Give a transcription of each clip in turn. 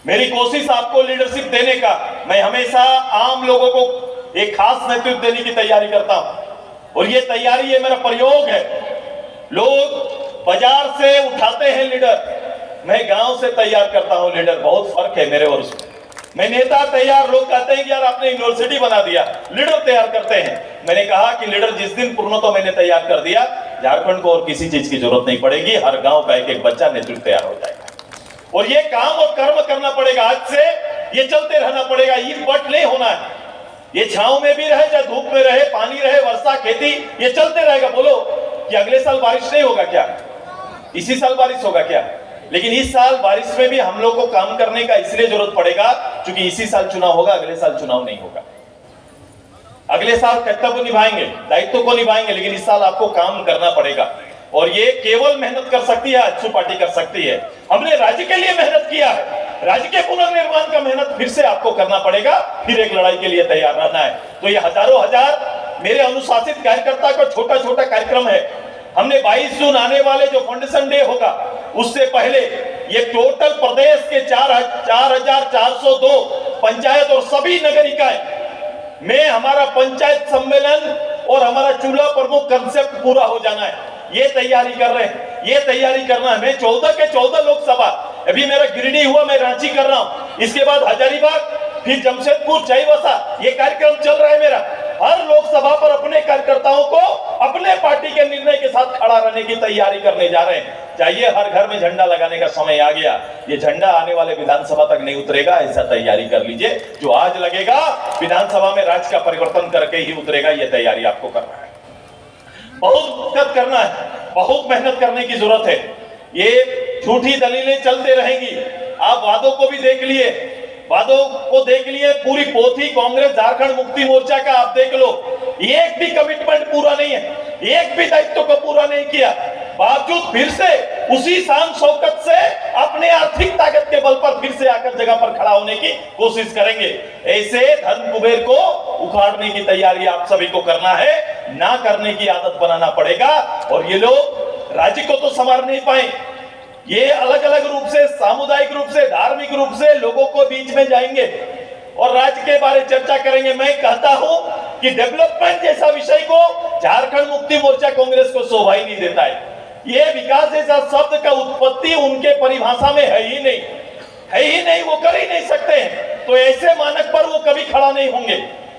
मेरी कोशिश आपको लीडरशिप देने का, मैं हमेशा आम लोगों को एक खास नेतृत्व देने की तैयारी करता हूं और ये तैयारी, ये मेरा प्रयोग है। लोग बाजार से उठाते हैं लीडर, मैं गांव से तैयार करता हूं लीडर। बहुत फर्क है मेरे और उसमें। मैं नेता तैयार, लोग कहते हैं कि यार आपने यूनिवर्सिटी बना दिया, लीडर तैयार करते हैं। मैंने कहा कि लीडर जिस दिन पूर्णतः मैंने तैयार कर दिया, झारखंड को और किसी चीज की जरूरत नहीं पड़ेगी। हर गांव का एक एक बच्चा नेतृत्व तैयार हो जाएगा और ये काम और कर्म करना पड़ेगा। आज से ये चलते रहना पड़ेगा, ईट पट नहीं होना है। ये छांव में भी रहे, चाहे धूप में रहे, पानी रहे, वर्षा, खेती, ये चलते रहेगा। बोलो कि अगले साल बारिश नहीं होगा क्या? इसी साल बारिश होगा क्या? लेकिन इस साल बारिश में भी हम लोग को काम करने का इसलिए जरूरत पड़ेगा क्योंकि इसी साल चुनाव होगा, अगले साल चुनाव नहीं होगा। अगले साल कर्तव्य को निभाएंगे, दायित्व को निभाएंगे, लेकिन इस साल आपको काम करना पड़ेगा और ये केवल मेहनत कर सकती है अच्छी पार्टी कर सकती है। हमने राज्य के लिए मेहनत किया है, राज्य के पुनर्निर्माण का मेहनत फिर से आपको करना पड़ेगा, फिर एक लड़ाई के लिए तैयार रहना है। तो ये हजारों हजार मेरे अनुशासित कार्यकर्ता का छोटा छोटा कार्यक्रम है। हमने 22 जून आने वाले जो फाउंडेशन डे होगा उससे पहले ये टोटल प्रदेश के 4,402 पंचायत और सभी नगर इकाई में हमारा पंचायत सम्मेलन और हमारा चूल्हा प्रमुख कंसेप्ट पूरा हो जाना है। ये तैयारी कर रहे हैं, ये तैयारी करना है। मैं 14 के 14 लोकसभा, अभी मेरा गिरिडीह हुआ, मैं रांची कर रहा हूं, इसके बाद हजारीबाग, फिर जमशेदपुर, चाईबासा, ये कार्यक्रम चल रहा है मेरा। हर लोकसभा पर अपने कार्यकर्ताओं को अपने पार्टी के निर्णय के साथ खड़ा रहने की तैयारी करने जा रहे हैं। चाहिए हर घर में झंडा लगाने का समय आ गया, ये झंडा आने वाले विधानसभा तक नहीं उतरेगा, ऐसा तैयारी कर लीजिए। जो आज लगेगा विधानसभा में राज्य का परिवर्तन करके ही उतरेगा, ये तैयारी आपको करना है। बहुत मेहनत करना है, बहुत मेहनत करने की जरूरत है। ये झूठी दलीलें चलते रहेंगी। आप वादों को भी देख लिए, वादों को देख लिए, पूरी पोथी कांग्रेस झारखंड मुक्ति मोर्चा का आप देख लो, एक भी कमिटमेंट पूरा नहीं है, एक भी दायित्व को पूरा नहीं किया। बावजूद फिर से उसी शान शौकत से अपने आर्थिक ताकत के बल पर फिर से आकर जगह पर खड़ा होने की कोशिश करेंगे। ऐसे धन कुबेर को उखाड़ने की तैयारी आप सभी को करना है, ना करने की आदत बनाना पड़ेगा। और ये लोग राज्य को तो संवार नहीं पाए, ये अलग अलग रूप से, सामुदायिक रूप से, धार्मिक रूप से लोगों को बीच में जाएंगे और राज्य के बारे चर्चा करेंगे। मैं कहता हूं कि डेवलपमेंट जैसा विषय को झारखंड मुक्ति मोर्चा कांग्रेस को शोभा ही नहीं देता है। ये विकास जैसा शब्द का उत्पत्ति उनके परिभाषा में है ही नहीं, है ही नहीं, वो कर ही नहीं सकते हैं। तो ऐसे मानक पर वो कभी खड़ा नहीं होंगे।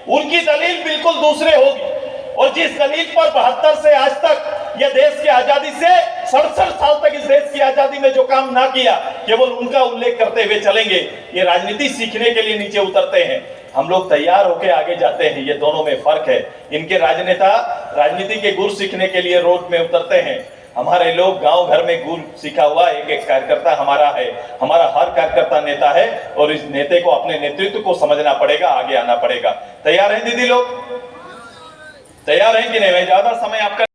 उनकी दलील बिल्कुल दूसरे होगी और जिस दलील पर 72 से आज तक यह देश की आजादी से 67 साल तक इस देश की आजादी में जो काम ना किया, केवल उनका उल्लेख करते हुए चलेंगे। ये राजनीति सीखने के लिए नीचे उतरते हैं, हम लोग तैयार होकर आगे जाते हैं। ये दोनों में फर्क है। इनके राजनेता राजनीति के गुर सीखने के लिए रोड में उतरते हैं, हमारे लोग गांव घर में गुर सीखा हुआ एक एक कार्यकर्ता हमारा है। हमारा हर कार्यकर्ता नेता है और इस नेता को अपने नेतृत्व को समझना पड़ेगा, आगे आना पड़ेगा। तैयार हैं दीदी लोग? तैयार हैं कि नहीं? मैं ज्यादा समय आपका